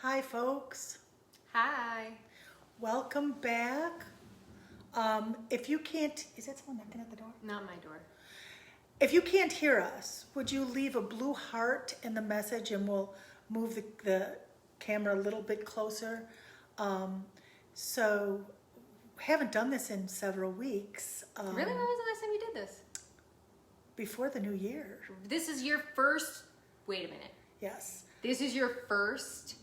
Hi, folks. Hi. Welcome back. If you can't, is that someone knocking at the door? Not my door. If you can't hear us, would you leave a blue heart in the message and we'll move the camera a little bit closer? So, haven't done this in several weeks. Really? When was the last time you did this? Before the new year. This is your first. Wait a minute. Yes. This is your first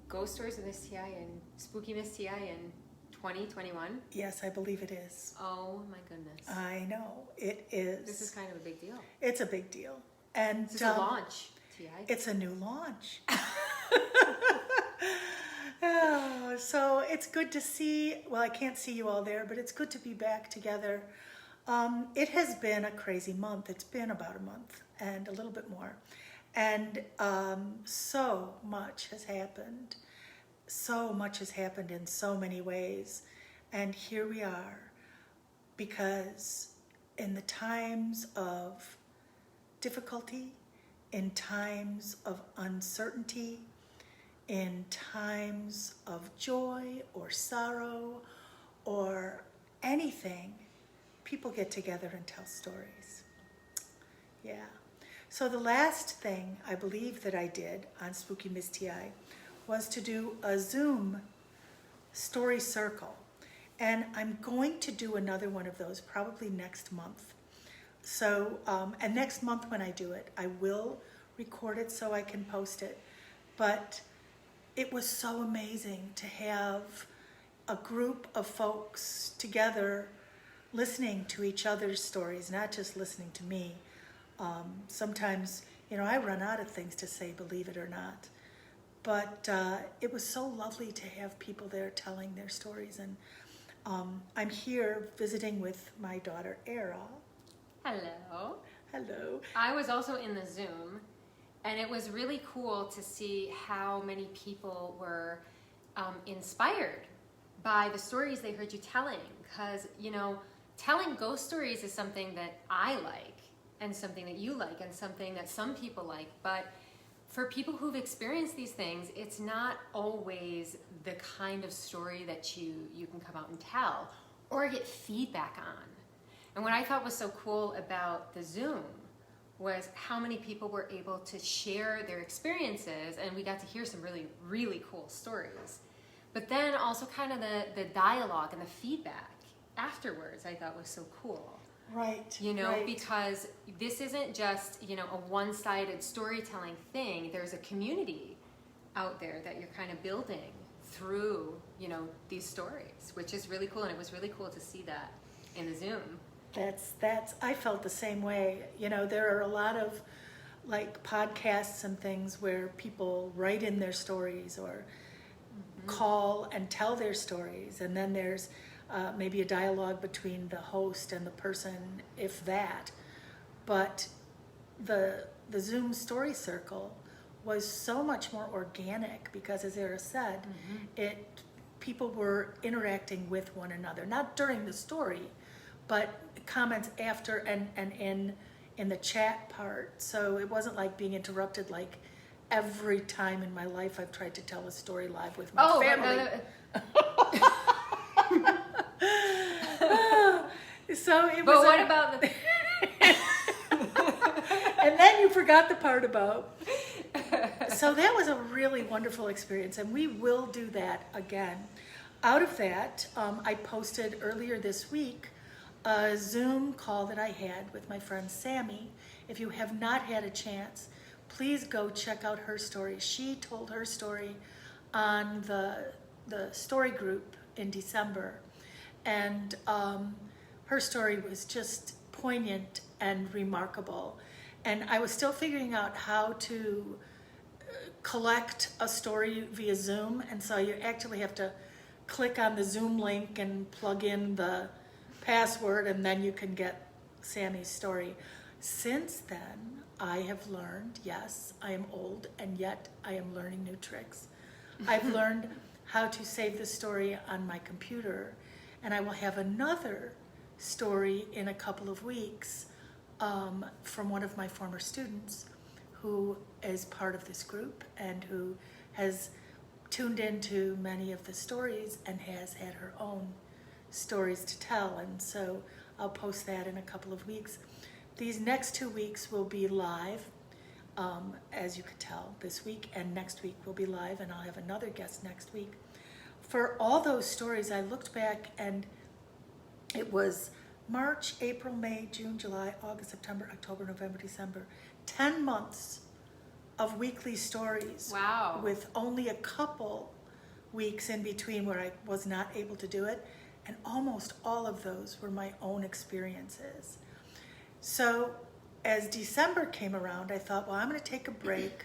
Ghost Stories of Miss T.I. and Spooky Miss T.I. in 2021? Yes, I believe it is. Oh my goodness. I know. It is. This is kind of a big deal. It's a big deal. And This is a launch, T.I. It's a new launch. Oh, so it's good to see, well, I can't see you all there, but it's good to be back together. It has been a crazy month. It's been about a month and a little bit more. And so much has happened. So much has happened in so many ways. And here we are, because in the times of difficulty, in times of uncertainty, in times of joy or sorrow or anything, people get together and tell stories. Yeah. So the last thing I believe that I did on Spooky Miss T.I. was to do a Zoom story circle. And I'm going to do another one of those probably next month. So, and next month when I do it, I will record it so I can post it. But it was so amazing to have a group of folks together listening to each other's stories, not just listening to me. Sometimes, I run out of things to say, believe it or not. But it was so lovely to have people there telling their stories. And I'm here visiting with my daughter, Era. Hello. Hello. I was also in the Zoom, and it was really cool to see how many people were inspired by the stories they heard you telling. Because, telling ghost stories is something that I like, and something that you like, and something that some people like. But for people who've experienced these things, it's not always the kind of story that you can come out and tell or get feedback on. And what I thought was so cool about the Zoom was how many people were able to share their experiences, and we got to hear some really, really cool stories. But then also kind of the dialogue and the feedback afterwards I thought was so cool. Right. Right. Because this isn't just, a one-sided storytelling thing. There's a community out there that you're kind of building through, these stories, which is really cool. And it was really cool to see that in the Zoom. That's I felt the same way. There are a lot of podcasts and things where people write in their stories or call and tell their stories, and then there's maybe a dialogue between the host and the person, if that. But the Zoom story circle was so much more organic because, as Era said, people were interacting with one another, not during the story, but comments after and in the chat part. So it wasn't like being interrupted like every time in my life I've tried to tell a story live with my family. So it was. But what about the? And then you forgot the part about. So that was a really wonderful experience, and we will do that again. Out of that, I posted earlier this week a Zoom call that I had with my friend Sammy. If you have not had a chance, please go check out her story. She told her story on the story group in December, and her story was just poignant and remarkable. And I was still figuring out how to collect a story via Zoom, and so you actually have to click on the Zoom link and plug in the password, and then you can get Sammy's story. Since then, I have learned, yes, I am old, and yet I am learning new tricks. I've learned how to save the story on my computer, and I will have another story in a couple of weeks from one of my former students who is part of this group and who has tuned into many of the stories and has had her own stories to tell. And so I'll post that in a couple of weeks. These next 2 weeks will be live, as you could tell, this week, and next week will be live, and I'll have another guest next week. For all those stories, I looked back, and it was March, April, May, June, July, August, September, October, November, December. 10 months of weekly stories. Wow. With only a couple weeks in between where I was not able to do it. And almost all of those were my own experiences. So as December came around, I thought, well, I'm going to take a break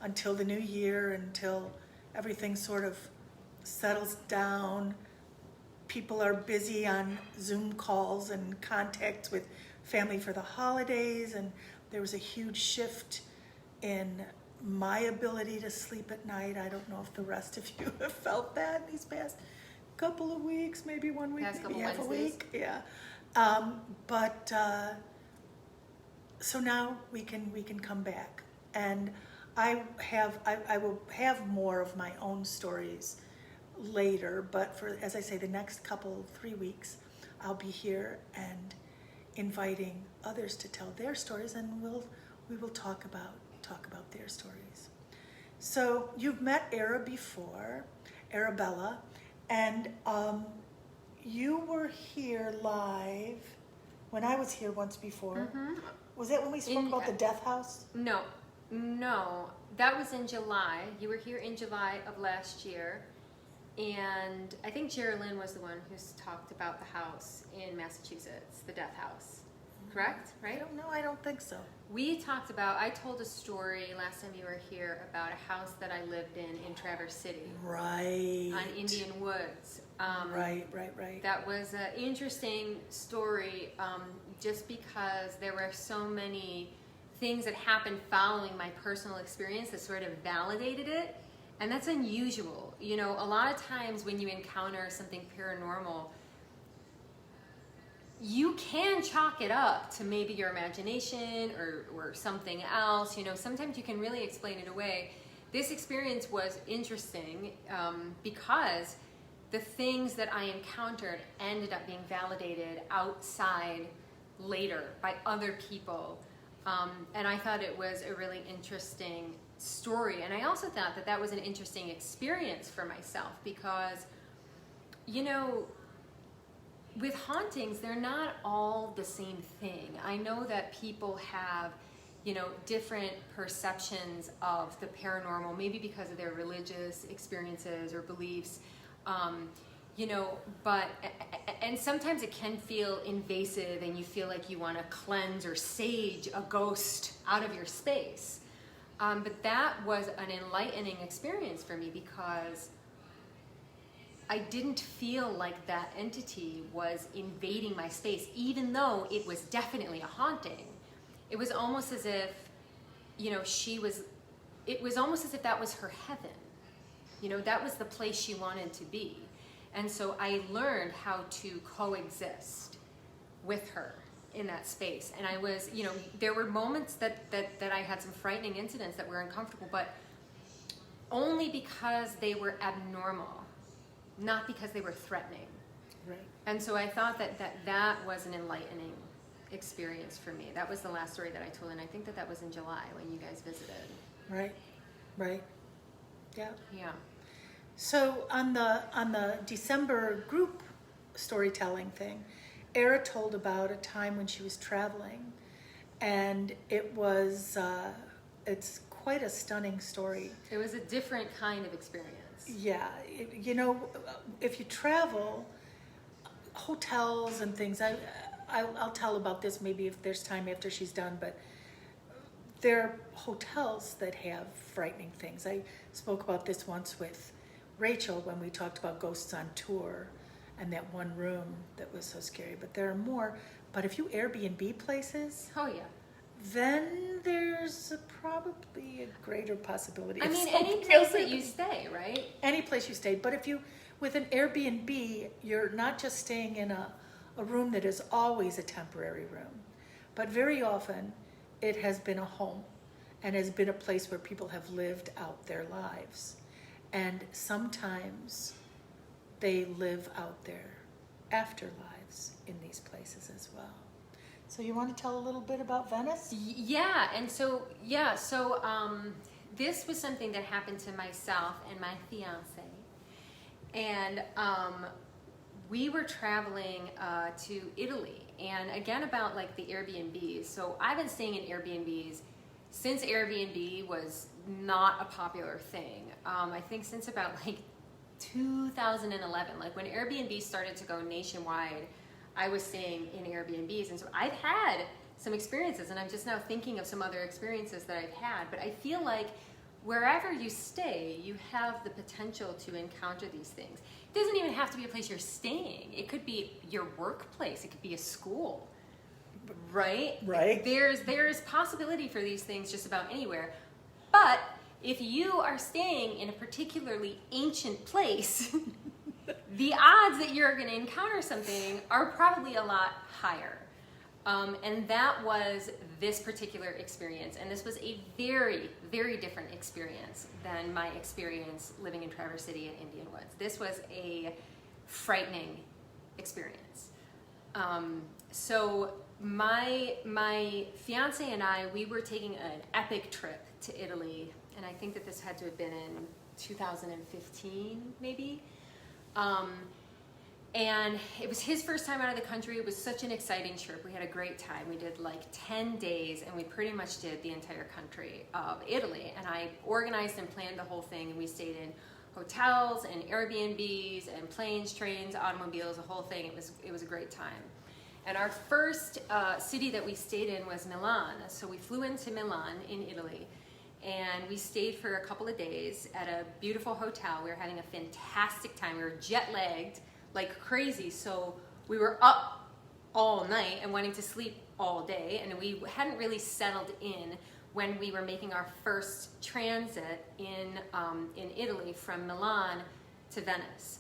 until the new year, until everything sort of settles down. People are busy on Zoom calls and contacts with family for the holidays, and there was a huge shift in my ability to sleep at night. I don't know if the rest of you have felt that these past couple of weeks, maybe 1 week, Past maybe couple half a Wednesdays. week. Yeah. So now we can come back, and I will have more of my own stories later, but for, as I say, the next 3 weeks, I'll be here and inviting others to tell their stories, and we will talk about their stories. So you've met Arrabella, and you were here live when I was here once before. Mm-hmm. Was that when we spoke about the death house? No, that was in July. You were here in July of last year, and I think Geraldine was the one who's talked about the house in Massachusetts, the death house. Correct? I Right? don't know. I don't think so. I told a story last time you were here about a house that I lived in Traverse City Right. on Indian Woods. Right. That was an interesting story, just because there were so many things that happened following my personal experience that sort of validated it, and that's unusual. You know, a lot of times when you encounter something paranormal, you can chalk it up to maybe your imagination or something else. You know, sometimes you can really explain it away. This experience was interesting because the things that I encountered ended up being validated outside later by other people. And I thought it was a really interesting story. And I also thought that that was an interesting experience for myself because, you know, with hauntings, they're not all the same thing. I know that people have, you know, different perceptions of the paranormal, maybe because of their religious experiences or beliefs, you know, and sometimes it can feel invasive and you feel like you want to cleanse or sage a ghost out of your space. But that was an enlightening experience for me because I didn't feel like that entity was invading my space, even though it was definitely a haunting. It was almost as if, you know, it was almost as if that was her heaven. You know, that was the place she wanted to be. And so I learned how to coexist with her in that space. And I was, you know, there were moments that I had some frightening incidents that were uncomfortable, but only because they were abnormal. Not because they were threatening. Right. And so I thought that was an enlightening experience for me. That was the last story that I told, and I think that was in July when you guys visited. Right. Yeah. Yeah. So on the December group storytelling thing, Era told about a time when she was traveling, and it was it's quite a stunning story. It was a different kind of experience. Yeah, you know, if you travel, hotels and things, I'll tell about this maybe if there's time after she's done, but there are hotels that have frightening things. I spoke about this once with Rachel when we talked about ghosts on tour and that one room that was so scary, but there are more. But if you Airbnb places, Oh yeah. then there's probably a greater possibility. I of mean, something any place else that you stay, right? Any place you stayed. But if you, with an Airbnb, you're not just staying in a room that is always a temporary room, but very often it has been a home and has been a place where people have lived out their lives. and sometimes they live out their afterlives in these places as well. So you want to tell a little bit about Venice? Yeah, and so this was something that happened to myself and my fiance, and we were traveling to Italy, and again about like the Airbnbs. So I've been staying in Airbnbs since Airbnb was not a popular thing. I think since about like 2011, like when Airbnb started to go nationwide, I was staying in Airbnbs, and so I've had some experiences, and I'm just now thinking of some other experiences that I've had, but I feel like wherever you stay, you have the potential to encounter these things. It doesn't even have to be a place you're staying. It could be your workplace. It could be a school, right? Right. There's possibility for these things just about anywhere. But if you are staying in a particularly ancient place, the odds that you're going to encounter something are probably a lot higher. And that was this particular experience. And this was a very, very different experience than my experience living in Traverse City and Indian Woods. This was a frightening experience. So my fiance and I, we were taking an epic trip to Italy. And I think that this had to have been in 2015, maybe. And it was his first time out of the country. It was such an exciting trip. We had a great time. We did like 10 days, and we pretty much did the entire country of Italy. And I organized and planned the whole thing, and we stayed in hotels and Airbnbs and planes, trains, automobiles, the whole thing. It was a great time. And our first city that we stayed in was Milan. So we flew into Milan in Italy, and we stayed for a couple of days at a beautiful hotel. We were having a fantastic time. We were jet-lagged like crazy, so we were up all night and wanting to sleep all day, and we hadn't really settled in when we were making our first transit in Italy from Milan to Venice.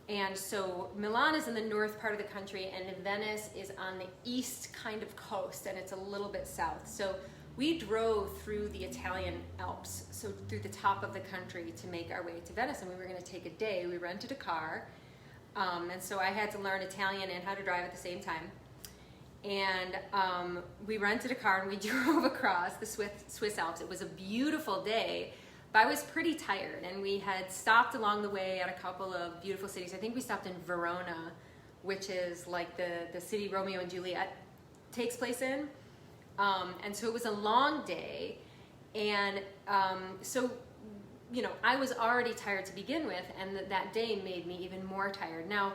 And so Milan is in the north part of the country, and Venice is on the east kind of coast, and it's a little bit south. So we drove through the Italian Alps, so through the top of the country, to make our way to Venice, and we were going to take a day. We rented a car, and so I had to learn Italian and how to drive at the same time. And we rented a car, and we drove across the Swiss Alps. It was a beautiful day, but I was pretty tired, and we had stopped along the way at a couple of beautiful cities. I think we stopped in Verona, which is like the city Romeo and Juliet takes place in. And so it was a long day, and so, you know, I was already tired to begin with, and that day made me even more tired. Now,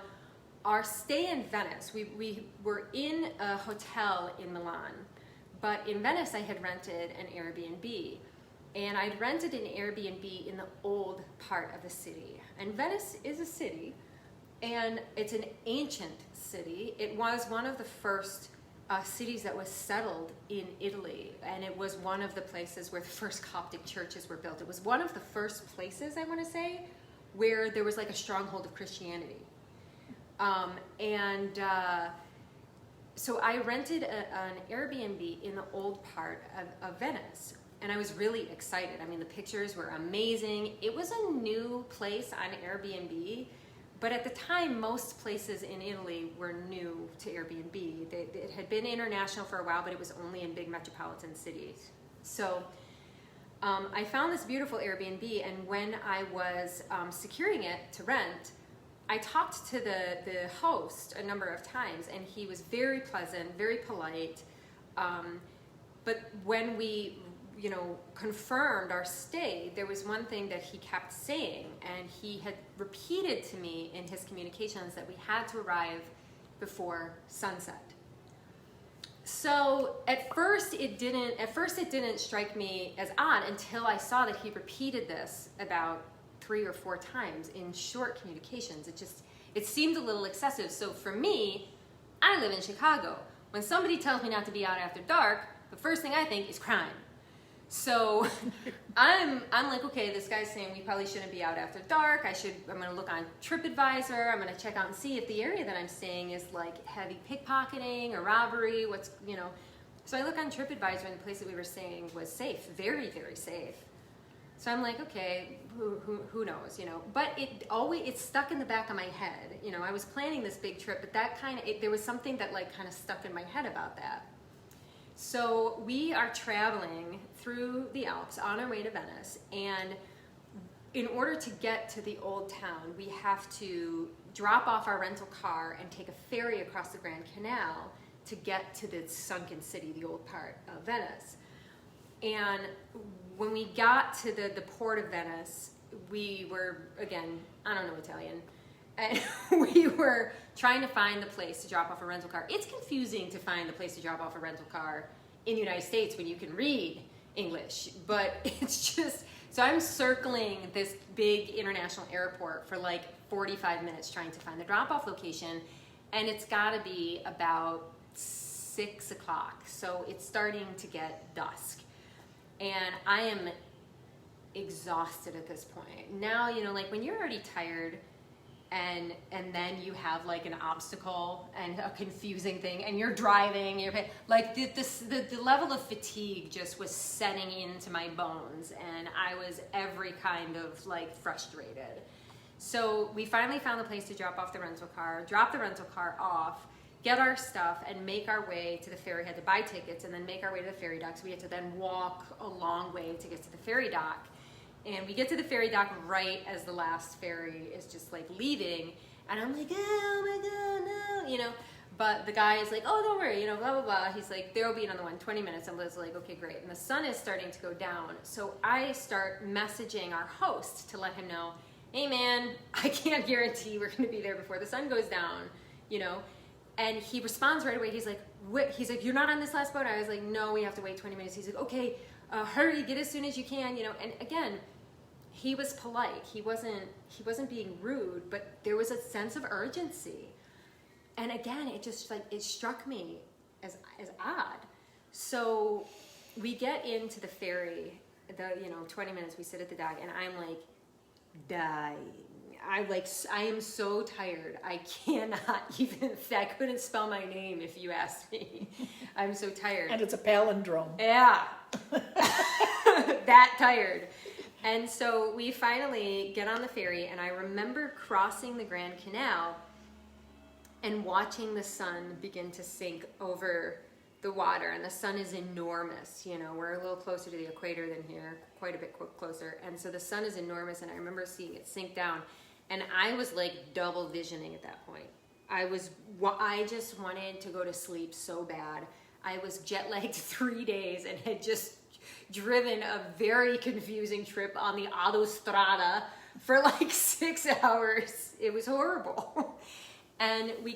our stay in Venice, we were in a hotel in Milan, but in Venice I had rented an Airbnb, and I'd rented an Airbnb in the old part of the city. And Venice is a city, and it's an ancient city. It was one of the first cities that was settled in Italy, and it was one of the places where the first Coptic churches were built. It was one of the first places, I want to say, where there was like a stronghold of Christianity. So I rented an Airbnb in the old part of Venice, and I was really excited. I mean, the pictures were amazing. It was a new place on Airbnb, but at the time, most places in Italy were new to Airbnb. It had been international for a while, but it was only in big metropolitan cities. So I found this beautiful Airbnb, and when I was securing it to rent, I talked to the host a number of times, and he was very pleasant, very polite. But when we, you know, confirmed our stay, there was one thing that he kept saying, and he had repeated to me in his communications that we had to arrive before sunset. So at first it didn't strike me as odd until I saw that he repeated this about 3 or 4 times in short communications. It seemed a little excessive. So for me, I live in Chicago. When somebody tells me not to be out after dark, the first thing I think is crime. So I'm like, okay, this guy's saying we probably shouldn't be out after dark. I'm gonna look on TripAdvisor. I'm gonna check out and see if the area that I'm staying is like heavy pickpocketing or robbery. So I look on TripAdvisor, and the place that we were staying was safe, very, very safe. So I'm like, okay, who knows, you know? But it's stuck in the back of my head. You know, I was planning this big trip, but that there was something that like kind of stuck in my head about that. So we are traveling through the Alps on our way to Venice, and in order to get to the old town, we have to drop off our rental car and take a ferry across the Grand Canal to get to the sunken city, the old part of Venice. And when we got to the port of Venice, we were, again, I don't know Italian, and we were trying to find the place to drop off a rental car. It's confusing to find the place to drop off a rental car in the United States when you can read English, but it's just, so I'm circling this big international airport for like 45 minutes trying to find the drop-off location, and it's gotta be about 6 o'clock, so it's starting to get dusk. And I am exhausted at this point. Now, you know, like when you're already tired and then you have like an obstacle and a confusing thing and you're driving, like the level of fatigue just was setting into my bones, and I was every kind of like frustrated. So we finally found the place to drop off the rental car, drop the rental car off, get our stuff, and make our way to the ferry. We had to buy tickets and then make our way to the ferry dock. So we had to then walk a long way to get to the ferry dock. And we get to the ferry dock right as the last ferry is just like leaving. And I'm like, oh my God, no, you know. But the guy is like, oh, don't worry, you know, blah, blah, blah. He's like, there will be another one, 20 minutes. And Liz like, okay, great. And the sun is starting to go down. So I start messaging our host to let him know, hey man, I can't guarantee we're gonna be there before the sun goes down, you know. And he responds right away. He's like, he's like, you're not on this last boat? I was like, no, we have to wait 20 minutes. He's like, okay, hurry, get as soon as you can, you know. And again, he was polite. He wasn't being rude, but there was a sense of urgency. And again, it just like, it struck me as odd. So we get into the ferry, 20 minutes, we sit at the dock, and I'm like dying. I am so tired. I cannot even, I couldn't spell my name if you asked me. I'm so tired. And it's a palindrome. Yeah. That tired. And so we finally get on the ferry, and I remember crossing the Grand Canal and watching the sun begin to sink over the water. And the sun is enormous. You know, we're a little closer to the equator than here, quite a bit closer. And so the sun is enormous, and I remember seeing it sink down. And I was like double visioning at that point. I just wanted to go to sleep so bad. I was jet lagged 3 days and had just driven a very confusing trip on the autostrada for like 6 hours. It was horrible. And we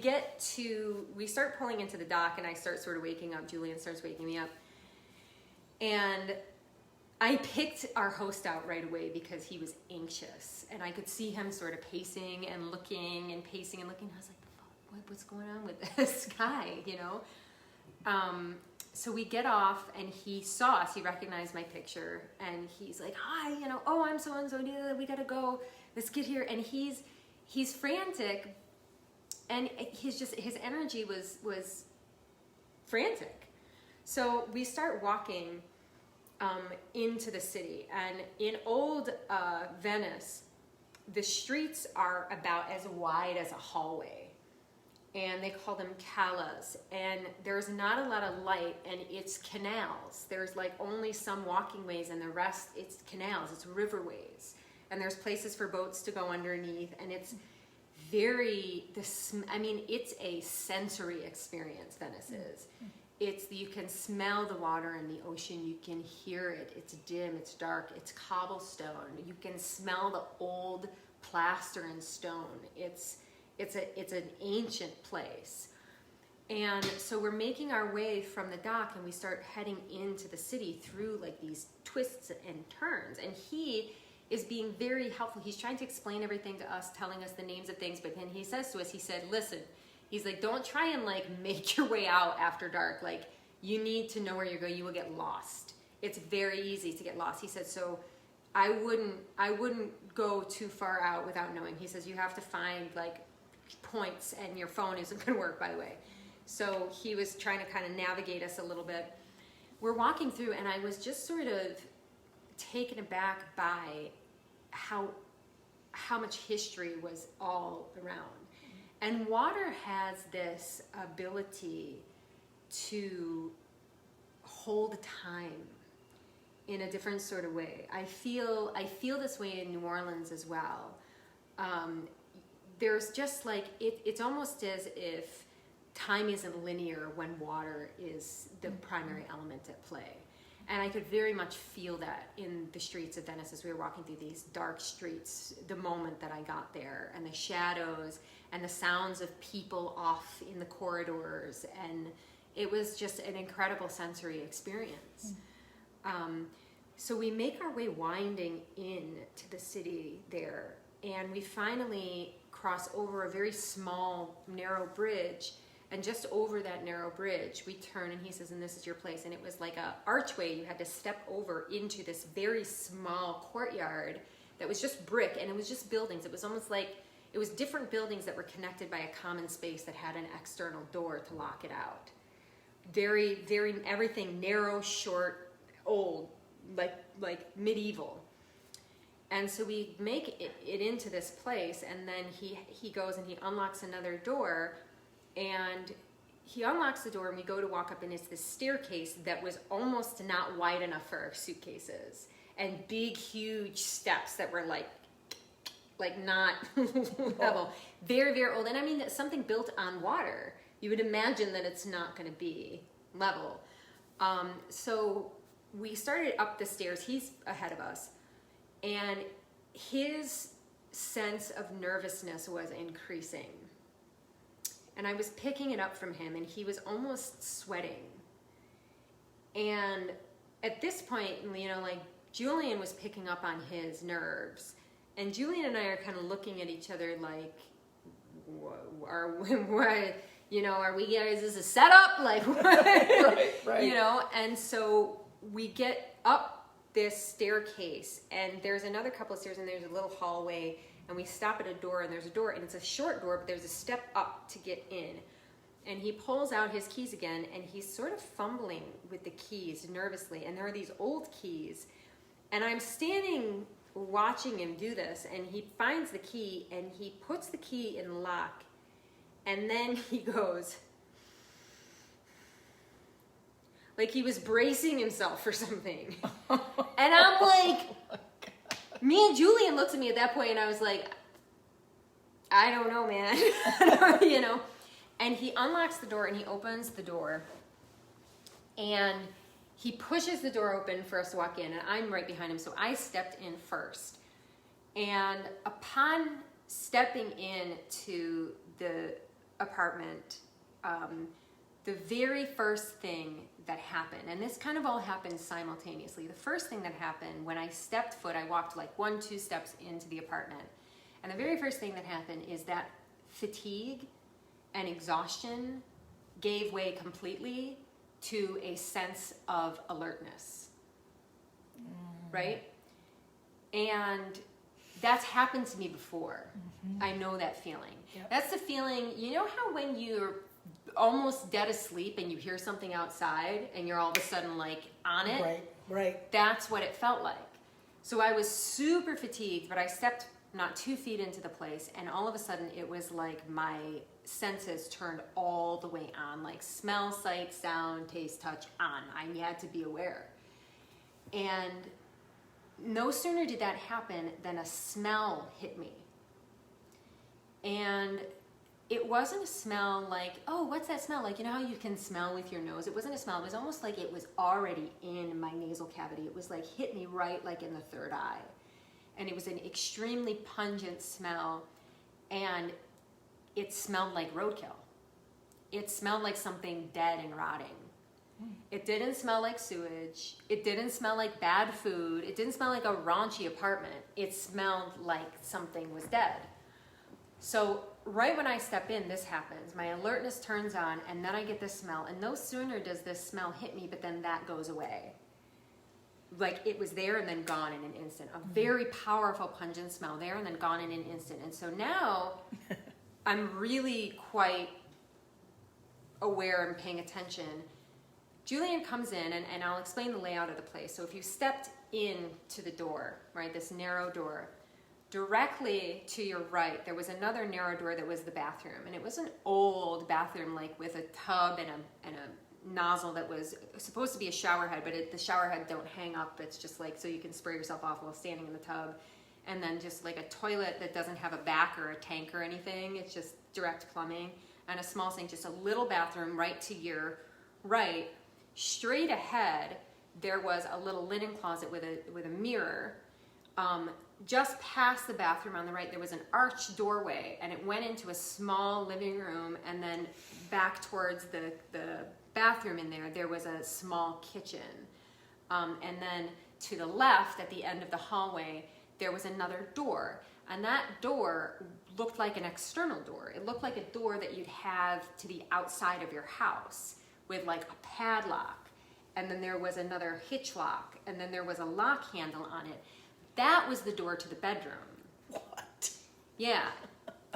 start pulling into the dock, and I start sort of waking up. Julian starts waking me up. And I picked our host out right away because he was anxious, and I could see him sort of pacing and looking and pacing and looking. I was like, what's going on with this guy, you know? So we get off, and he saw us. He recognized my picture, and he's like, hi, you know, oh, I'm so-and-so, we gotta go. Let's get here. And he's frantic, and his energy was frantic. So we start walking into the city, and in old Venice, the streets are about as wide as a hallway, and they call them calas, and there's not a lot of light, and it's canals. There's like only some walking ways, and the rest it's canals, it's riverways, and there's places for boats to go underneath, and it's it's a sensory experience, Venice is. You can smell the water in the ocean. You can hear it. It's dim. It's dark. It's cobblestone. You can smell the old plaster and stone. It's an ancient place. And so we're making our way from the dock, and we start heading into the city through like these twists and turns. And he is being very helpful. He's trying to explain everything to us, telling us the names of things. But then he says to us, he said, listen, he's like, don't try and like make your way out after dark. Like, you need to know where you're going. You will get lost. It's very easy to get lost. He said, so I wouldn't go too far out without knowing. He says, you have to find like points, and your phone isn't going to work, by the way. So he was trying to kind of navigate us a little bit. We're walking through, and I was just sort of taken aback by how much history was all around. And water has this ability to hold time in a different sort of way. I feel this way in New Orleans as well. There's just like, it's almost as if time isn't linear when water is the primary element at play. And I could very much feel that in the streets of Venice as we were walking through these dark streets the moment that I got there, and the shadows and the sounds of people off in the corridors, and it was just an incredible sensory experience. So we make our way winding in to the city there, and we finally cross over a very small, narrow bridge. And just over that narrow bridge, we turn, and he says, and this is your place. And it was like a archway. You had to step over into this very small courtyard that was just brick, and it was just buildings. It was almost like, it was different buildings that were connected by a common space that had an external door to lock it out. Very, very, everything narrow, short, old, like medieval. And so we make it into this place, and then he goes and he unlocks another door, and he unlocks the door, and we go to walk up, and it's this staircase that was almost not wide enough for our suitcases, and big, huge steps that were like not level. Very, very old. And I mean, something built on water. You would imagine that it's not going to be level. So we started up the stairs. He's ahead of us. And his sense of nervousness was increasing. And I was picking it up from him, and he was almost sweating. And at this point, you know, like, Julian was picking up on his nerves. And Julian and I are kind of looking at each other like, are we guys, is this a setup? Like, what? Right. You know, and so we get up this staircase, and there's another couple of stairs, and there's a little hallway, and we stop at a door, and there's a door, and it's a short door, but there's a step up to get in. And he pulls out his keys again, and he's sort of fumbling with the keys nervously, and there are these old keys, and I'm standing watching him do this, and he finds the key, and he puts the key in the lock, and then he goes, like he was bracing himself for something. And I'm like, me and Julian looked at me at that point, and I was like, I don't know, man. You know? And he unlocks the door, and he opens the door, and he pushes the door open for us to walk in, and I'm right behind him, so I stepped in first. And upon stepping into the apartment, the very first thing that happened, and this kind of all happened simultaneously, the first thing that happened when I stepped foot, I walked like 1-2 steps into the apartment, and the very first thing that happened is that fatigue and exhaustion gave way completely to a sense of alertness, right? And that's happened to me before. I know that feeling. Yep. That's the feeling, you know how when you're almost dead asleep and you hear something outside and you're all of a sudden like on it? Right. That's what it felt like. So I was super fatigued, but I stepped not 2 feet into the place, and all of a sudden it was like my senses turned all the way on, like smell, sight, sound, taste, touch, on. I had to be aware. And no sooner did that happen than a smell hit me. And it wasn't a smell like, oh, what's that smell? Like, you know how you can smell with your nose? It wasn't a smell. It was almost like it was already in my nasal cavity. It was like hit me right like in the third eye. And it was an extremely pungent smell, and it smelled like roadkill. It smelled like something dead and rotting. It didn't smell like sewage. It didn't smell like bad food. It didn't smell like a raunchy apartment. It smelled like something was dead. So right when I step in, this happens. My alertness turns on, and then I get this smell. And no sooner does this smell hit me, but then that goes away. Like it was there and then gone in an instant. A very powerful, pungent smell there and then gone in an instant. And so now I'm really quite aware and paying attention. Julian comes in, and I'll explain the layout of the place. So if you stepped into the door, right? This narrow door. Directly to your right, there was another narrow door that was the bathroom, and it was an old bathroom, like with a tub and a nozzle that was supposed to be a shower head, but the shower head don't hang up. It's just like so you can spray yourself off while standing in the tub, and then just like a toilet that doesn't have a back or a tank or anything. It's just direct plumbing and a small sink. Just a little bathroom right to your right. Straight ahead, there was a little linen closet with a mirror. Just past the bathroom on the right, there was an arched doorway, and it went into a small living room, and then back towards the bathroom in there, there was a small kitchen. And then to the left, at the end of the hallway, there was another door. And that door looked like an external door. It looked like a door that you'd have to the outside of your house with like a padlock. And then there was another hitch lock, and then there was a lock handle on it. That was the door to the bedroom. What? Yeah.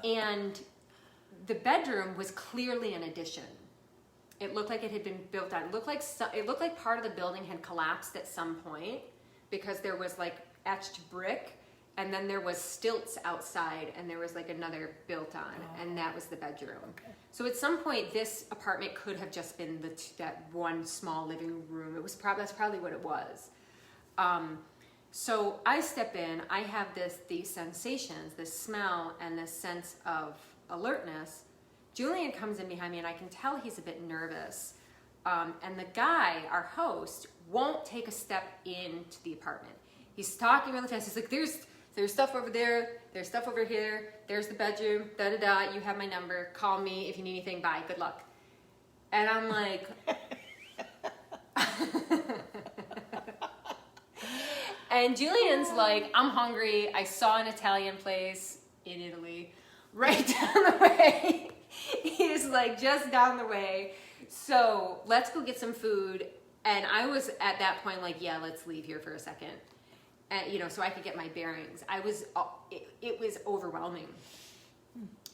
And the bedroom was clearly an addition. It looked like it had been built on. It looked like part of the building had collapsed at some point because there was like etched brick, and then there was stilts outside, and there was like another built on, and that was the bedroom. Okay. So at some point, this apartment could have just been that one small living room. That's probably what it was. So I step in, I have these sensations, this smell and this sense of alertness. Julian comes in behind me, and I can tell he's a bit nervous. And the guy, our host, won't take a step into the apartment. He's talking really fast. He's like, there's stuff over there, there's stuff over here, there's the bedroom, you have my number, call me if you need anything, bye, good luck. And I'm like... And Julian's like, I'm hungry. I saw an Italian place in Italy right down the way. He's like, just down the way. So let's go get some food. And I was at that point like, yeah, let's leave here for a second. And, so I could get my bearings. It was overwhelming.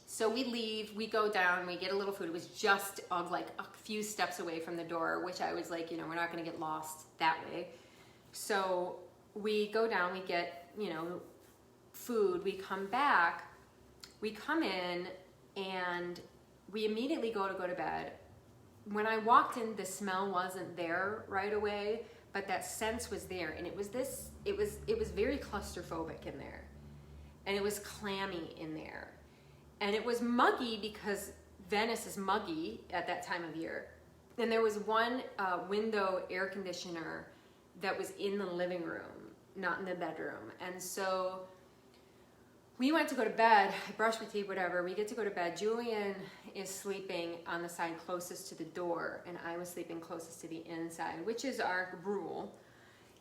So we leave, we go down, we get a little food. It was just like a few steps away from the door, which I was like, we're not going to get lost that way. So we go down, we get, food, we come back, we come in, and we immediately go to bed. When I walked in, the smell wasn't there right away, but that sense was there, and it was very claustrophobic in there, and it was clammy in there, and it was muggy because Venice is muggy at that time of year, and there was one window air conditioner that was in the living room, not in the bedroom. And so we went to go to bed. I brushed my teeth, whatever. We get to go to bed. Julian is sleeping on the side closest to the door, and I was sleeping closest to the inside, which is our rule,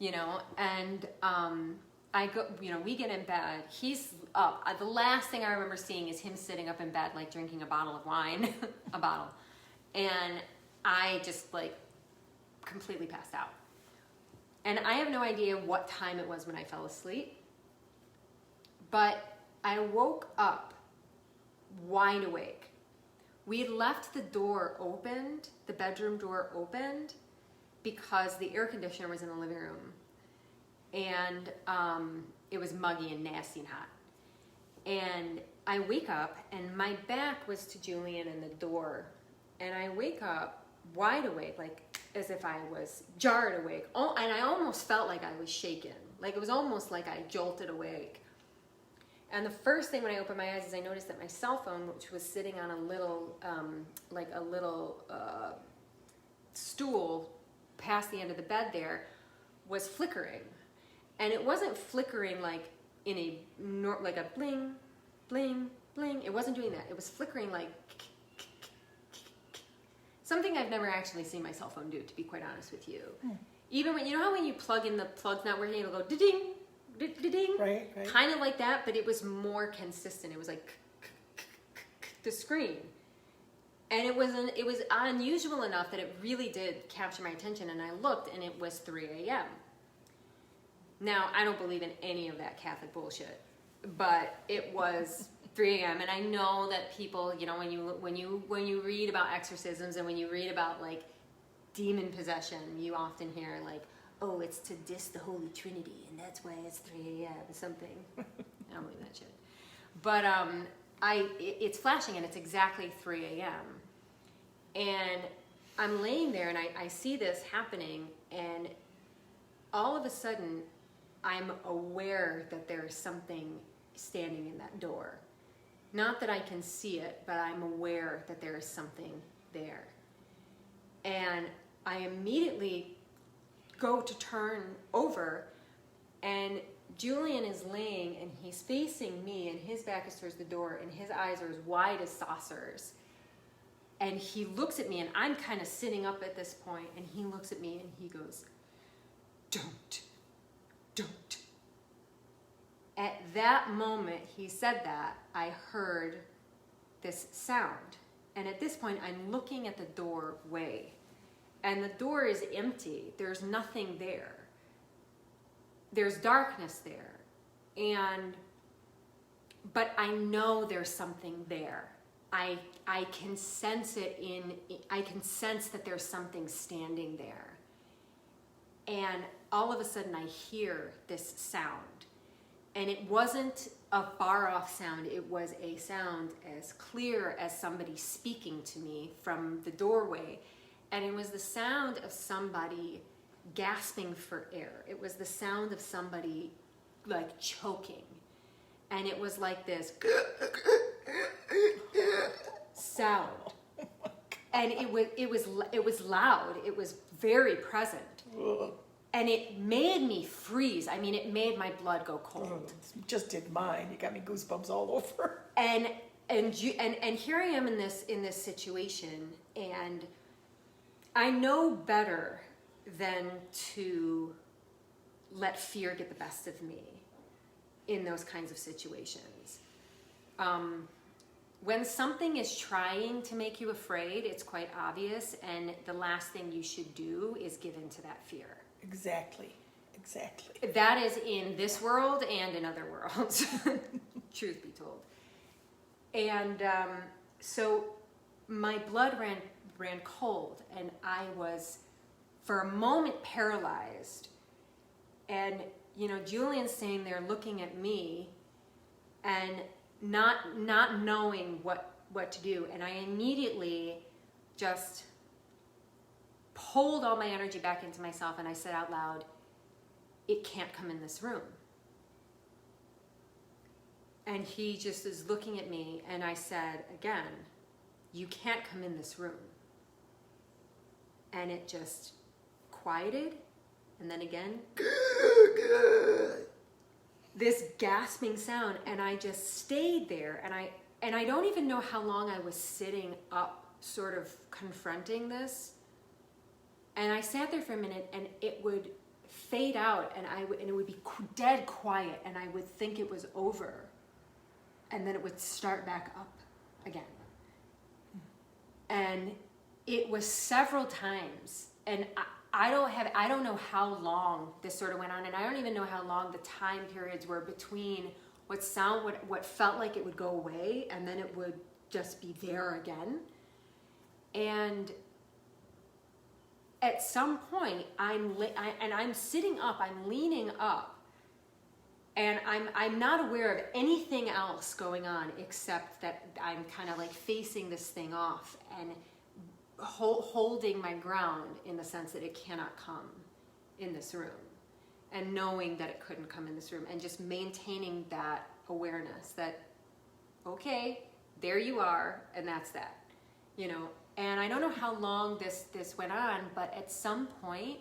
and I go, we get in bed. He's up. The last thing I remember seeing is him sitting up in bed, like drinking a bottle of wine, and I just like completely passed out. And I have no idea what time it was when I fell asleep, but I woke up wide awake. We had left the door opened, the bedroom door opened, because the air conditioner was in the living room, and it was muggy and nasty and hot. And I wake up, and my back was to Julian and the door, and I wake up wide awake, like as if I was jarred awake. Oh, and I almost felt like I was shaken. Like it was almost like I jolted awake. And the first thing when I opened my eyes is I noticed that my cell phone, which was sitting on a little, stool past the end of the bed there, was flickering. And it wasn't flickering like like a bling, bling, bling. It wasn't doing that. It was flickering like something I've never actually seen my cell phone do, to be quite honest with you. Even when, how when you plug in the plug's not working, it'll go da-ding, da-ding. Right. Kind of like that, but it was more consistent. It was like the screen. And it was unusual enough that it really did capture my attention, and I looked, and it was 3 a.m. Now, I don't believe in any of that Catholic bullshit, but it was 3 a.m. And I know that people, when you read about exorcisms and when you read about like demon possession, you often hear like, oh, it's to diss the Holy Trinity, and that's why it's 3 a.m. something. I don't believe that shit. But it's flashing, and it's exactly 3 a.m. And I'm laying there, and I see this happening, and all of a sudden, I'm aware that there is something standing in that door. Not that I can see it, but I'm aware that there is something there. And I immediately go to turn over, and Julian is laying, and he's facing me, and his back is towards the door, and his eyes are as wide as saucers. And he looks at me, and I'm kind of sitting up at this point, and he looks at me, and he goes, don't. At that moment he said that, I heard this sound. And at this point, I'm looking at the doorway, and the door is empty. There's nothing there. There's darkness there. But I know there's something there. I can sense it I can sense that there's something standing there. And all of a sudden I hear this sound. And it wasn't a far off sound. It was a sound as clear as somebody speaking to me from the doorway. And it was the sound of somebody gasping for air. It was the sound of somebody like choking. And it was like this sound. And it was loud. It was very present. And it made me freeze. I mean, it made my blood go cold. Just did mine. You got me goosebumps all over. And here I am in this situation, and I know better than to let fear get the best of me in those kinds of situations. When something is trying to make you afraid, it's quite obvious, and the last thing you should do is give in to that fear. Exactly. That is in this world and in other worlds, truth be told. And so my blood ran cold, and I was, for a moment, paralyzed. And, Julian's standing there looking at me and not knowing what to do. And I immediately just pulled all my energy back into myself, and I said out loud, it can't come in this room. And he just is looking at me, and I said again, you can't come in this room. And it just quieted, and then again, this gasping sound, and I just stayed there, and I don't even know how long I was sitting up, sort of confronting this. And I sat there for a minute, and it would fade out, and it would be dead quiet, and I would think it was over, and then it would start back up again. And it was several times, and I don't know how long this sort of went on, and I don't even know how long the time periods were between what felt like it would go away, and then it would just be there again. And at some point, I'm sitting up, I'm leaning up, and I'm not aware of anything else going on except that I'm kind of like facing this thing off and holding my ground in the sense that it cannot come in this room, and knowing that it couldn't come in this room, and just maintaining that awareness that, okay, there you are, and that's that, And I don't know how long this went on, but at some point,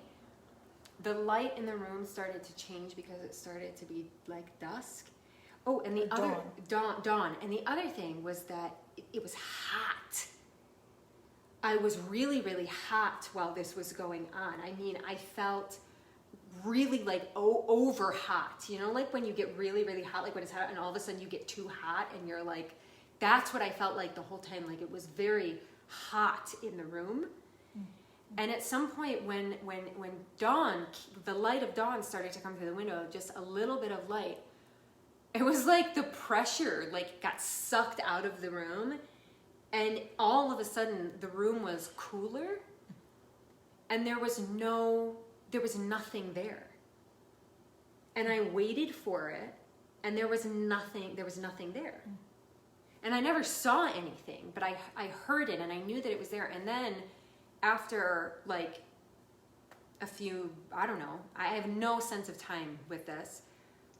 the light in the room started to change because it started to be like dusk. Oh, and dawn. And the other thing was that it was hot. I was really, really hot while this was going on. I mean, I felt really like over hot. Like when you get really, really hot, like when it's hot and all of a sudden you get too hot and you're like, that's what I felt like the whole time. Like it was very hot in the room. And at some point when dawn, the light of dawn started to come through the window, just a little bit of light, it was like the pressure got sucked out of the room, and all of a sudden the room was cooler, and there was no there was nothing there. And I waited for it, and there was nothing there. And I never saw anything, but I heard it, and I knew that it was there. And then after like a few, I don't know, I have no sense of time with this.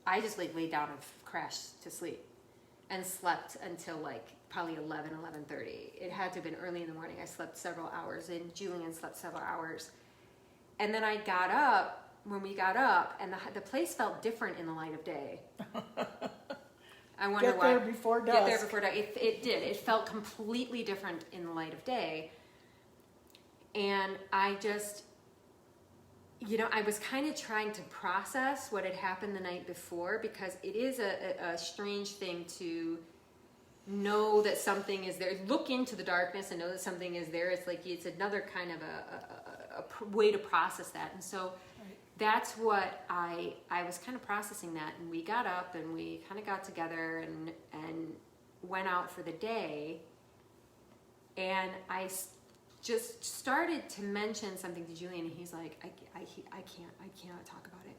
I just like laid down and crashed to sleep and slept until like probably 11:30. It had to have been early in the morning. I slept several hours, and Julian slept several hours. And then I got up, when we got up, and the place felt different in the light of day. I wonder why. Get there before dusk. Get there before dusk. It did. It felt completely different in the light of day. And I just, I was kind of trying to process what had happened the night before, because it is a strange thing to know that something is there. Look into the darkness and know that something is there. It's like, it's another kind of a way to process that. And so that's what I was kind of processing that. And we got up and we kind of got together and went out for the day. And I just started to mention something to Julian, and he's like, I cannot talk about it.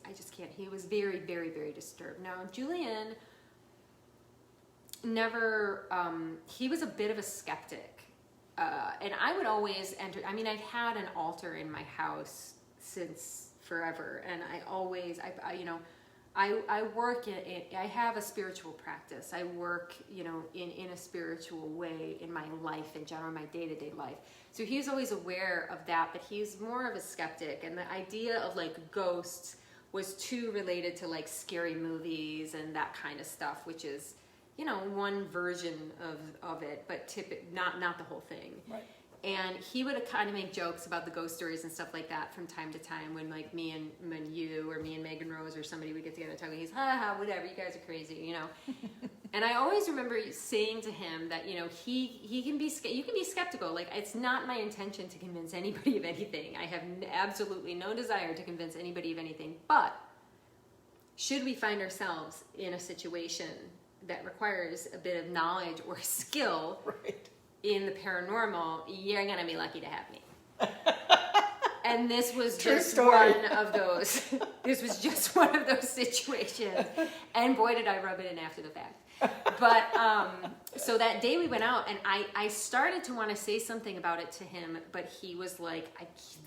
I just can't. He was very, very, very disturbed. Now, Julian never, he was a bit of a skeptic. And I would always enter, I've had an altar in my house since forever. And I work I have a spiritual practice. I work, in a spiritual way in my life in general, my day-to-day life. So he's always aware of that, but he's more of a skeptic. And the idea of like ghosts was too related to like scary movies and that kind of stuff, which is, one version of it, but not the whole thing. Right. And he would kind of make jokes about the ghost stories and stuff like that from time to time when like me and you or me and Megan Rose or somebody would get together and talk, he's, whatever, you guys are crazy, And I always remember saying to him that, he can be, you can be skeptical. Like, it's not my intention to convince anybody of anything. I have absolutely no desire to convince anybody of anything. But should we find ourselves in a situation that requires a bit of knowledge or skill, right, in the paranormal, you're gonna be lucky to have me. And this was True just story. one of those. This was just one of those situations. And boy, did I rub it in after the fact. But so that day we went out, and I started to want to say something about it to him, but he was like,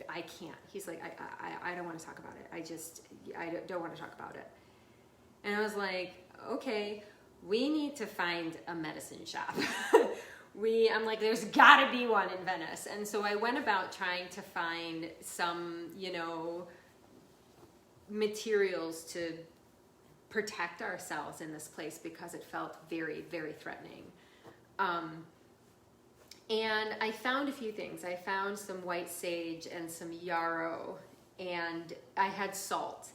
I can't. He's like, I don't want to talk about it. I don't want to talk about it. And I was like, okay, we need to find a medicine shop. I'm like, there's gotta be one in Venice. And so I went about trying to find some, materials to protect ourselves in this place, because it felt very, very threatening. And I found a few things. I found some white sage and some yarrow, and I had salt.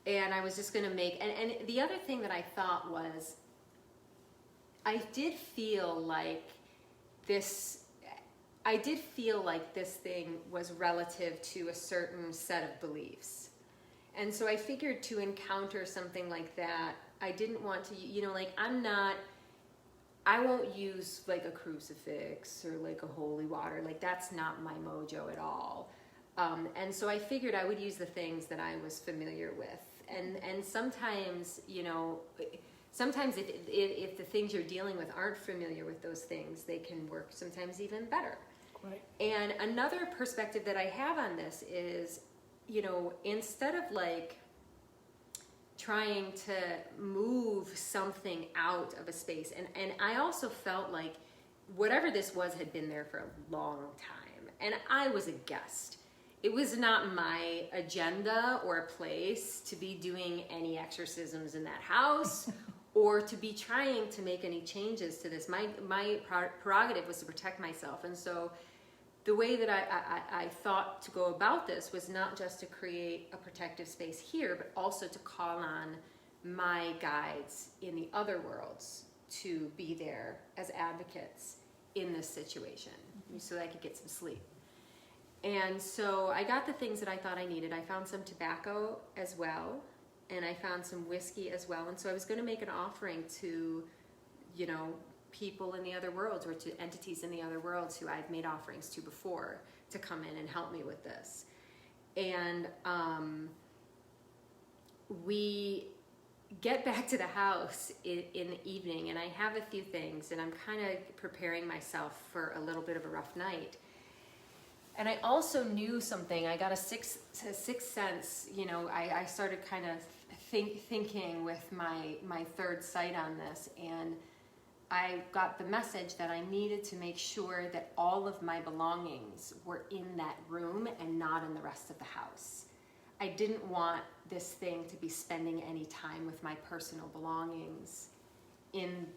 And I was just gonna make, and the other thing that I thought was, I did feel like this thing was relative to a certain set of beliefs. And so I figured to encounter something like that, I didn't want to, I won't use like a crucifix or like a holy water. Like, that's not my mojo at all. And so I figured I would use the things that I was familiar with. And sometimes, sometimes if the things you're dealing with aren't familiar with those things, they can work sometimes even better. Right. And another perspective that I have on this is, instead of like trying to move something out of a space, and I also felt like whatever this was had been there for a long time, and I was a guest. It was not my agenda or a place to be doing any exorcisms in that house or to be trying to make any changes to this. My prerogative was to protect myself. And so the way that I thought to go about this was not just to create a protective space here, but also to call on my guides in the other worlds to be there as advocates in this situation, so that I could get some sleep. And so I got the things that I thought I needed. I found some tobacco as well, and I found some whiskey as well. And so I was going to make an offering to, people in the other worlds, or to entities in the other worlds who I've made offerings to before, to come in and help me with this. And we get back to the house in the evening, and I have a few things, and I'm kind of preparing myself for a little bit of a rough night. And I also knew something. I got a sixth sense. You know, I started kind of thinking with my third sight on this, and I got the message that I needed to make sure that all of my belongings were in that room and not in the rest of the house. I didn't want this thing to be spending any time with my personal belongings in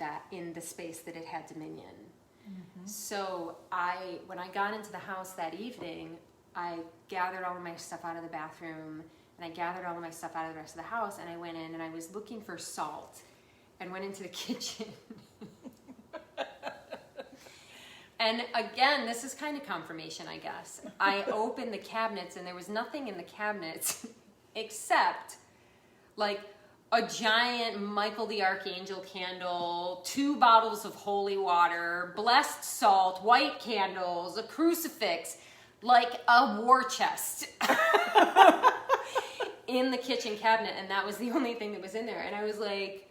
the space that it had dominion. Mm-hmm. So when I got into the house that evening, I gathered all of my stuff out of the bathroom, and I gathered all of my stuff out of the rest of the house, and I went in and I was looking for salt and went into the kitchen. And again, this is kind of confirmation, I guess. I opened the cabinets, and there was nothing in the cabinets except like a giant Michael the Archangel candle, 2 bottles of holy water, blessed salt, white candles, a crucifix, like a war chest in the kitchen cabinet. And that was the only thing that was in there. And I was like,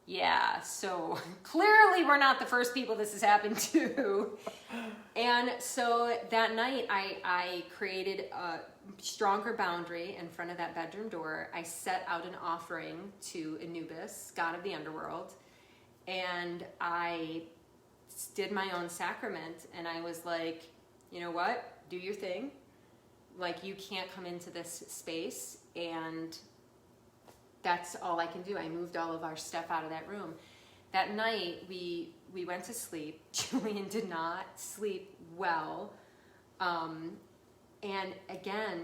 yeah, so clearly we're not the first people this has happened to. And so that night I created a stronger boundary in front of that bedroom door. I set out an offering to Anubis, god of the underworld, and I did my own sacrament, and I was like, you know what, do your thing. Like, you can't come into this space, and that's all I can do. I moved all of our stuff out of that room. That night, we went to sleep. Julian did not sleep well. And again,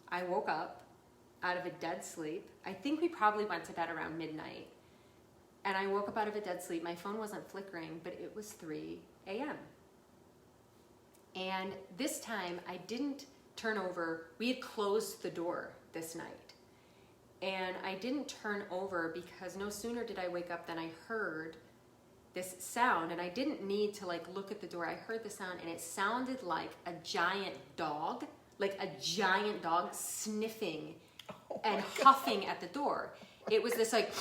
I woke up out of a dead sleep. I think we probably went to bed around midnight. And I woke up out of a dead sleep. My phone wasn't flickering, but it was 3 a.m. And this time, I didn't turn over. We had closed the door this night. And I didn't turn over because no sooner did I wake up than I heard this sound. And I didn't need to like look at the door. I heard the sound, and it sounded like a giant dog sniffing and huffing at the door. It was this like,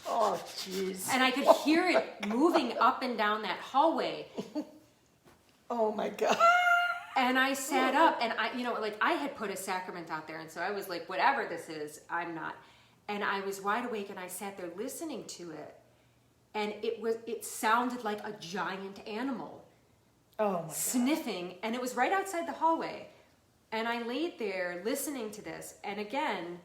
oh jeez. And I could hear it moving up and down that hallway. Oh my God. And I sat up, and I had put a sacrament out there, and so I was like, whatever this is, I'm not. And I was wide awake, and I sat there listening to it, and it sounded like a giant animal. Oh my God. Sniffing, and it was right outside the hallway. And I laid there listening to this, and again,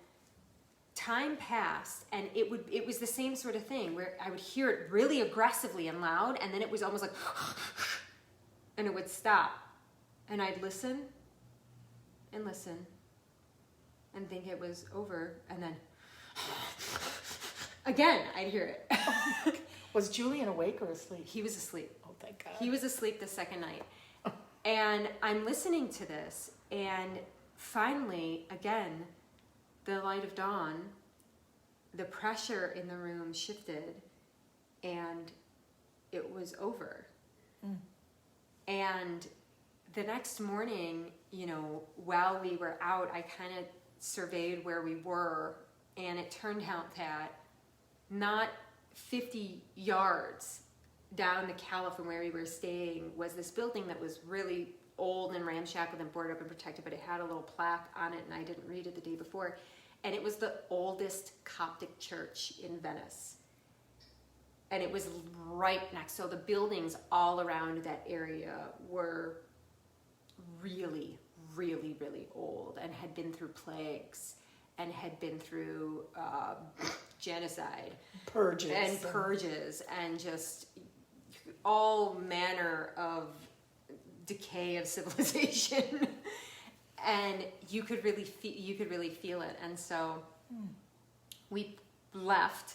time passed, and it was the same sort of thing where I would hear it really aggressively and loud, and then it was almost like, and it would stop. And I'd listen and listen and think it was over, and then again, I'd hear it. Was Julian awake or asleep? He was asleep. Oh, thank God. He was asleep the second night. And I'm listening to this, and finally, again, the light of dawn, the pressure in the room shifted, and it was over. Mm. And the next morning, while we were out, I kind of surveyed where we were, and it turned out that not 50 yards down the Cala from where we were staying was this building that was really old and ramshackle and boarded up and protected, but it had a little plaque on it, and I didn't read it the day before, and it was the oldest Coptic church in Venice. And it was right next, so the buildings all around that area were really, really, really old, and had been through plagues, and had been through genocide, purges, and just all manner of decay of civilization. And you could really feel it. And so we left,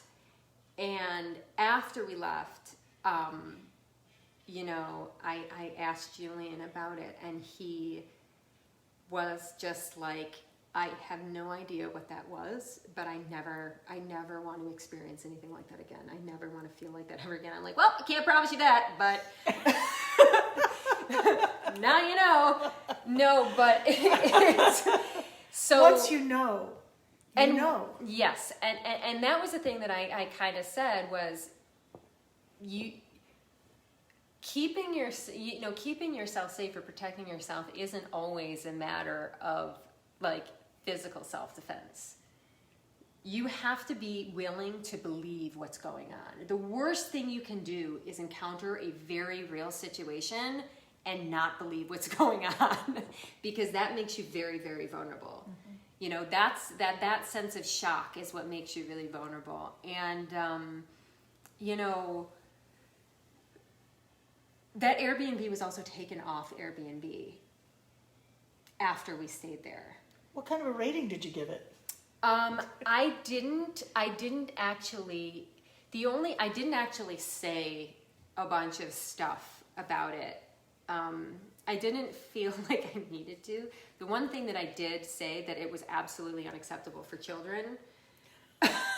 and after we left, I asked Julian about it, and he was just like, I have no idea what that was, but I never want to experience anything like that again. I never want to feel like that ever again. I'm like, well, I can't promise you that, but now you know. No, but So once you know, and know. yes, and that was the thing that I kind of said was you keeping yourself safe or protecting yourself isn't always a matter of like physical self-defense. You have to be willing to believe what's going on. The worst thing you can do is encounter a very real situation and not believe what's going on, because that makes you very, very vulnerable. Mm-hmm. You know, that sense of shock is what makes you really vulnerable. And, you know, that Airbnb was also taken off Airbnb after we stayed there. What kind of a rating did you give it? I didn't actually say a bunch of stuff about it. I didn't feel like I needed to. The one thing that I did say that it was absolutely unacceptable for children.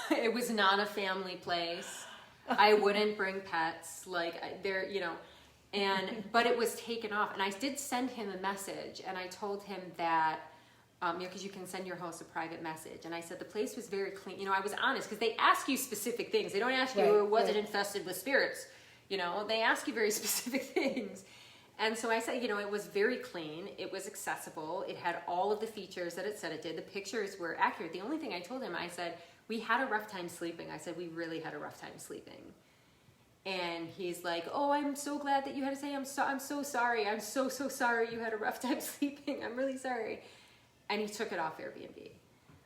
It was not a family place. I wouldn't bring pets. Like they're, you know, but it was taken off. And I did send him a message, and I told him that, you know, because you can send your host a private message. And I said the place was very clean. You know, I was honest, because they ask you specific things. They don't ask you, was it infested with spirits? You know, they ask you very specific things. And so I said, you know, it was very clean. It was accessible. It had all of the features that it said it did. The pictures were accurate. The only thing I told him, I said, we had a rough time sleeping. I said, we really had a rough time sleeping. And he's like, oh, I'm so glad that you had to say, I'm so sorry. I'm so sorry you had a rough time sleeping. I'm really sorry. And he took it off Airbnb.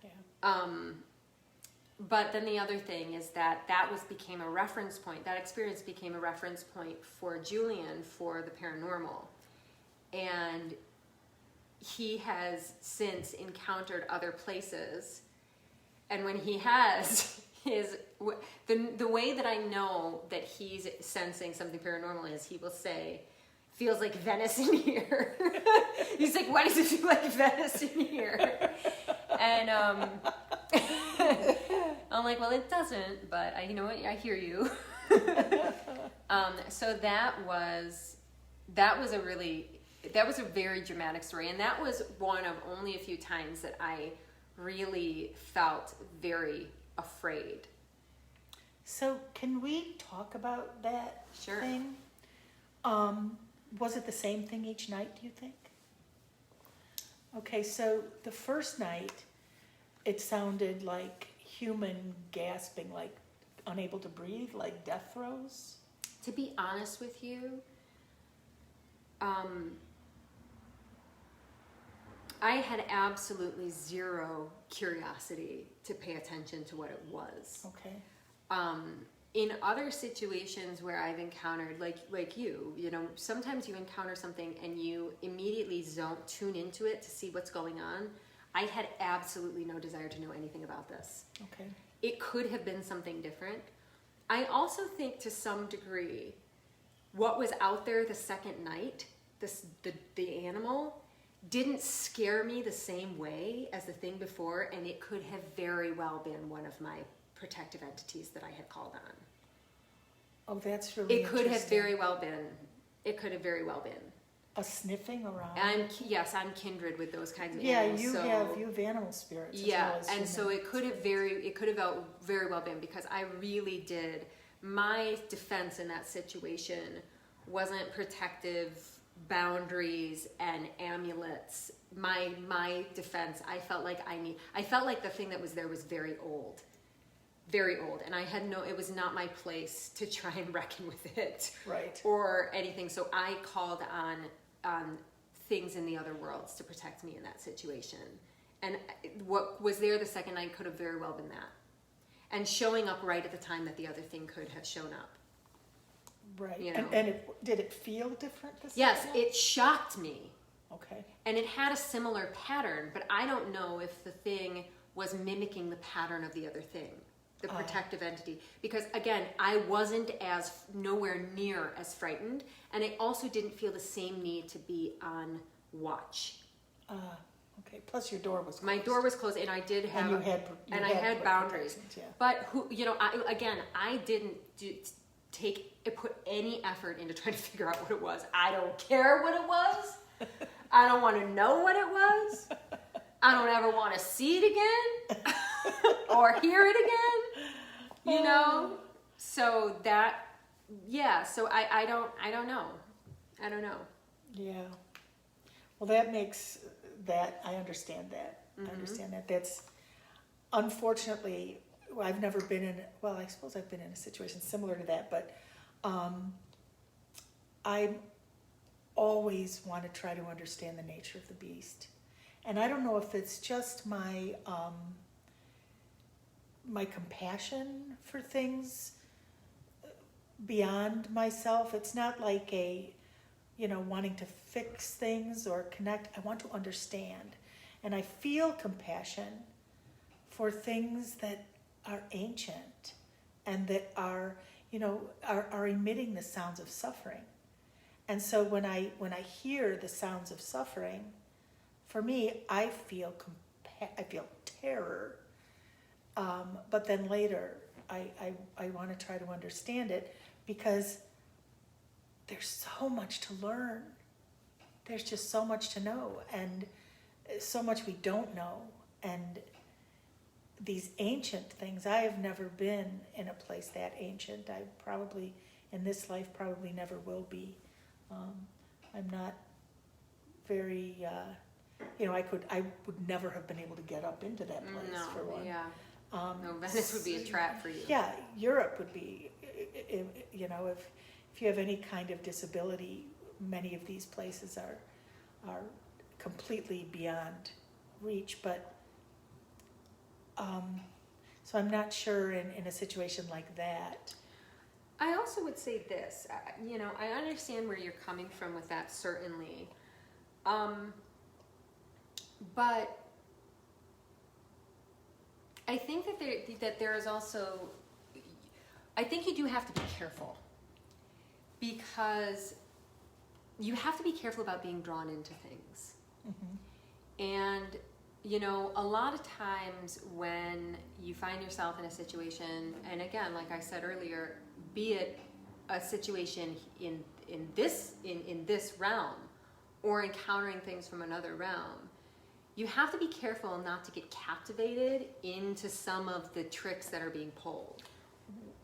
Yeah. But then the other thing is that became a reference point. That experience became a reference point for Julian for the paranormal. And he has since encountered other places. And when he has the way that I know that he's sensing something paranormal is he will say, feels like Venice in here. He's like, why does it feel like Venice in here? And I'm like, well, it doesn't, but you know what? I hear you. So that was a very dramatic story, and that was one of only a few times that I really felt very afraid. So can we talk about that Sure. thing? Was it the same thing each night, do you think? Okay, so the first night, it sounded like human gasping, like unable to breathe, like death throes. To be honest with you, I had absolutely zero curiosity to pay attention to what it was. Okay. In other situations where I've encountered, like you know, sometimes you encounter something and you immediately tune into it to see what's going on. I had absolutely no desire to know anything about this. Okay. It could have been something different. I also think to some degree, what was out there the second night, the animal, didn't scare me the same way as the thing before, and it could have very well been one of my protective entities that I had called on. Oh, that's really It could have interesting. very well been. It could have very well been. A sniffing around. I'm kindred with those kinds of yeah, animals. you have animal spirits. Yeah, as well as and human. so it could have very well been, because I really did. My defense in that situation wasn't protective boundaries and amulets. My defense, I felt like the thing that was there was very old, and it was not my place to try and reckon with it, right, or anything. So I called on things in the other worlds to protect me in that situation. And what was there the second night could have very well been that. And showing up right at the time that the other thing could have shown up. Right. You know? And did it feel different this Yes, time? it shocked me. Okay. And it had a similar pattern, but I don't know if the thing was mimicking the pattern of the other thing, the protective entity. Because again, I wasn't nowhere near as frightened, and I also didn't feel the same need to be on watch. Okay. Plus your door was closed. My door was closed, and I did have, I had boundaries. Yeah. But I didn't put any effort into trying to figure out what it was. I don't care what it was. I don't want to know what it was. I don't ever want to see it again or hear it again, you know? So that, yeah, so I don't know. I don't know. Yeah. Well, that makes that, I understand that. I understand that. That's, unfortunately, I've never been in, well, I suppose I've been in a situation similar to that, but I always want to try to understand the nature of the beast. And I don't know if it's just my my compassion for things beyond myself. It's not like a, you know, wanting to fix things or connect. I want to understand. And I feel compassion for things that are ancient and that are, you know, are emitting the sounds of suffering. And so when I hear the sounds of suffering, for me, I feel terror. But then later, I want to try to understand it, because there's so much to learn. There's just so much to know, and so much we don't know. And these ancient things, I have never been in a place that ancient. I probably, in this life, probably never will be. I'm not very, you know, I would never have been able to get up into that place, for one. Yeah. No, Venice would be a trap for you. Yeah, Europe would be, you know, if you have any kind of disability, many of these places are completely beyond reach. But so I'm not sure in a situation like that. I also would say this, you know, I understand where you're coming from with that, certainly. But I think that there is also, I think you do have to be careful, because you have to be careful about being drawn into things. And, you know, a lot of times when you find yourself in a situation, and again, like I said earlier, be it a situation in this realm or encountering things from another realm, you have to be careful not to get captivated into some of the tricks that are being pulled.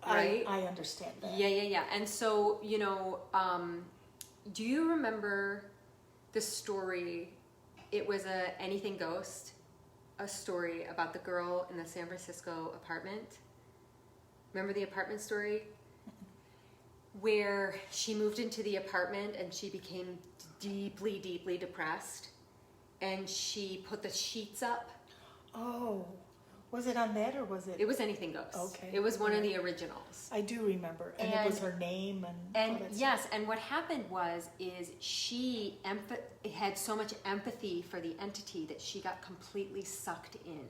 Right? I understand that. Yeah. And so, you know, do you remember the story? It was a Anything Ghost, a story about the girl in the San Francisco apartment. Remember the apartment story? Where she moved into the apartment and she became deeply, deeply depressed. And she put the sheets up. Oh, was it on that, or was it? It was Anything Goes. Okay. It was one of the originals. I do remember, and it was her name and all that yes, stuff. and what happened is she had so much empathy for the entity that she got completely sucked in.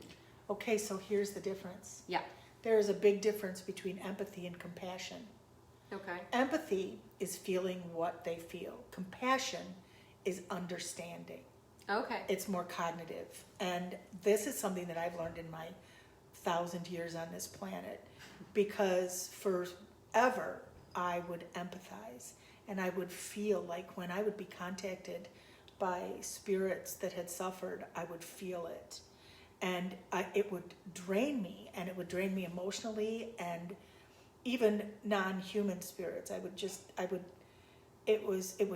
Okay, so here's the difference. Yeah. There is a big difference between empathy and compassion. Okay. Empathy is feeling what they feel. Compassion is understanding. Okay. It's more cognitive. And this is something that I've learned in my 1,000 years on this planet, because forever I would empathize, and I would feel like when I would be contacted by spirits that had suffered, I would feel it. And it would drain me, and it would drain me emotionally, and even non-human spirits. It would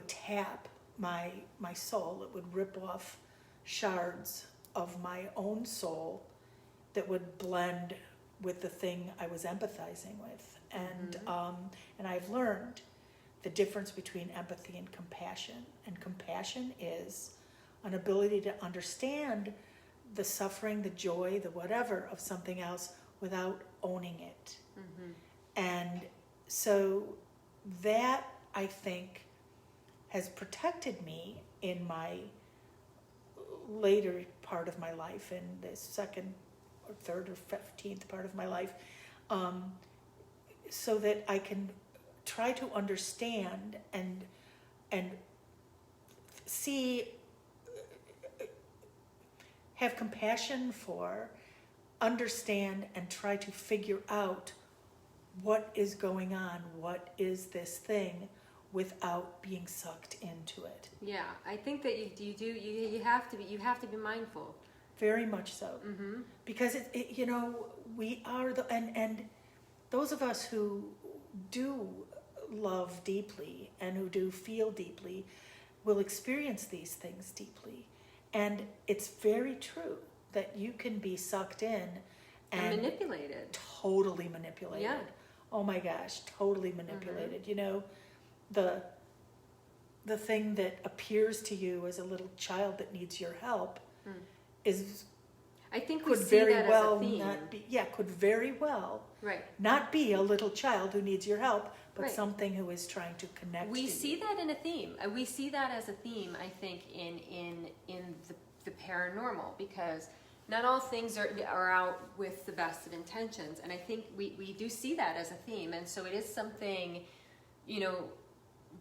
tap my soul. It would rip off shards of my own soul that would blend with the thing I was empathizing with. And and I've learned the difference between empathy and compassion. And compassion is an ability to understand the suffering, the joy, the whatever of something else without owning it. And so that, I think, has protected me in my later part of my life, in the second or third or 15th part of my life, so that I can try to understand and see, have compassion for, understand, and try to figure out what is going on, what is this thing, without being sucked into it. Yeah, I think that you have to be mindful. very much so. Mm-hmm. Because you know, we are and those of us who do love deeply and who do feel deeply will experience these things deeply. And it's very true that you can be sucked in And manipulated. totally manipulated. Yeah. Oh my gosh, totally manipulated. Mm-hmm. You know, the thing that appears to you as a little child that needs your help is I think we could see very that well as a theme. not be, yeah, could very well Right. not be a little child who needs your help, but Right. something who is trying to connect We to see you. that in a theme. We see that as a theme, I think, in the paranormal, because not all things are out with the best of intentions, and I think we do see that as a theme, and so it is something, you know,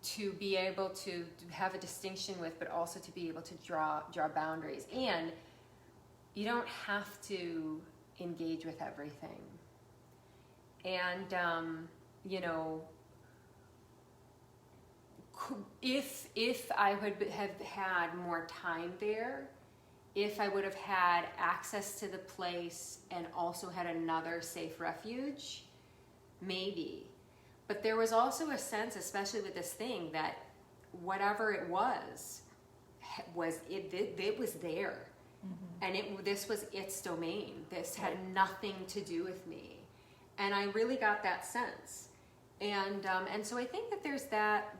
to be able to have a distinction with, but also to be able to draw boundaries. And you don't have to engage with everything. And you know, if I would have had more time there, if I would have had access to the place and also had another safe refuge, maybe. But there was also a sense, especially with this thing, that whatever it was there. Mm-hmm. And this was its domain. This had nothing to do with me. And I really got that sense. And so I think that there's that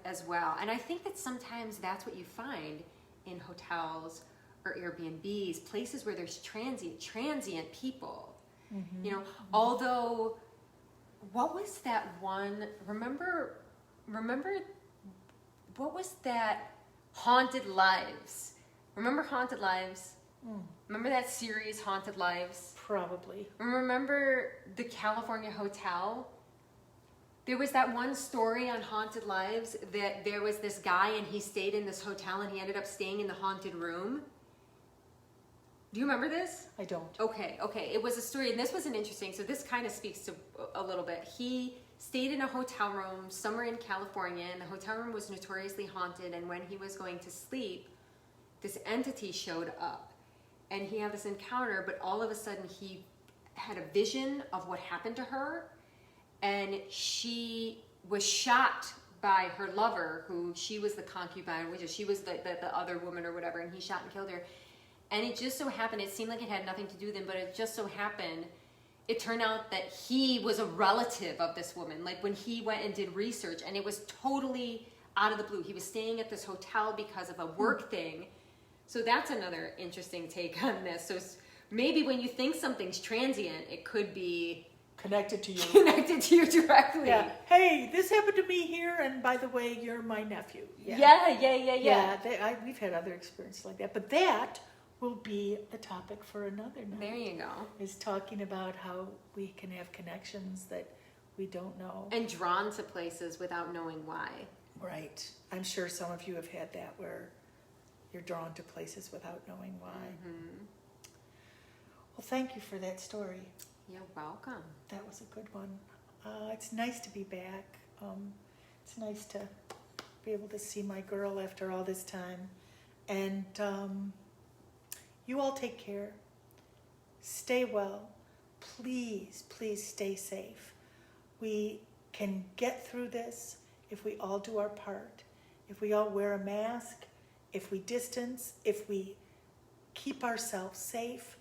as well. And I think that sometimes that's what you find in hotels or Airbnbs, places where there's transient people. Mm-hmm. You know, although, what was that one? Remember, what was that? Haunted Lives. Remember Haunted Lives? Remember that series, Haunted Lives? Probably. Remember the California Hotel? There was that one story on Haunted Lives that there was this guy and he stayed in this hotel and he ended up staying in the haunted room. Do you remember this? I don't. Okay. It was a story, and this was an interesting, so this kind of speaks to a little bit. He stayed in a hotel room somewhere in California, and the hotel room was notoriously haunted, and when he was going to sleep, this entity showed up. And he had this encounter, but all of a sudden he had a vision of what happened to her, and she was shot by her lover, who she was the concubine, which is she was the other woman or whatever, and he shot and killed her. And it just so happened, it seemed like it had nothing to do with him, but it just so happened, it turned out that he was a relative of this woman. Like when he went and did research, and it was totally out of the blue. He was staying at this hotel because of a work thing. So that's another interesting take on this. So maybe when you think something's transient, it could be connected to you. Connected to you directly. Yeah. Hey, this happened to me here, and by the way, you're my nephew. Yeah. We've had other experiences like that, but that will be the topic for another night. There you go. Is talking about how we can have connections that we don't know. And drawn to places without knowing why. Right. I'm sure some of you have had that where you're drawn to places without knowing why. Mm-hmm. Well, thank you for that story. You're welcome. That was a good one. It's nice to be back. It's nice to be able to see my girl after all this time. And you all take care. Stay well. Please, please stay safe. We can get through this if we all do our part. If we all wear a mask, if we distance, if we keep ourselves safe,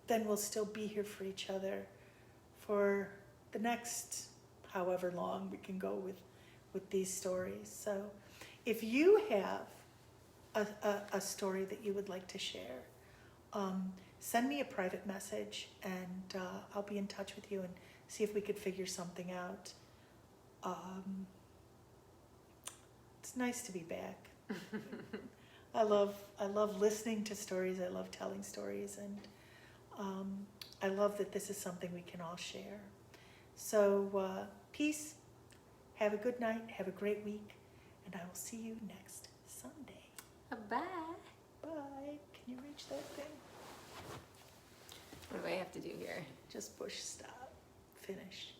then we'll still be here for each other for the next however long we can go with these stories. So if you have a story that you would like to share, send me a private message, and I'll be in touch with you and see if we could figure something out. It's nice to be back. I love listening to stories. I love telling stories, and I love that this is something we can all share. So peace. Have a good night. Have a great week, and I will see you next Sunday. Bye. Bye. Can you reach that thing? What do I have to do here? Just push stop. Finish.